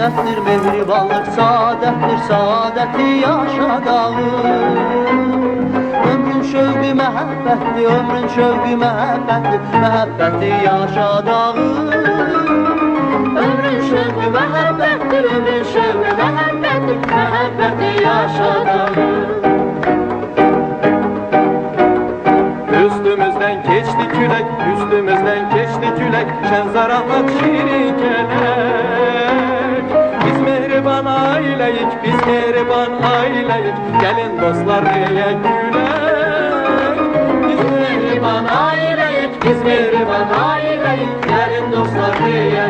saadettir, mehribanlık saadettir, saadeti yaşadağım. Ömrün şövqü məhəbbətdir, ömrün şövqü məhəbbətdir, məhəbbəti yaşadağım. Ömrün şövqü məhəbbətdir, ömrün şövqü məhəbbətdir, məhəbbəti yaşadağım. Üstümüzden keçti külek, üstümüzden geçti külek, şenzaramak şirin kelek. Biz mehriban aileyik, biz mehriban aileyik, gelin dostlar diye gülek. Biz mehriban aileyik, biz mehriban aileyik, gelin dostlar diye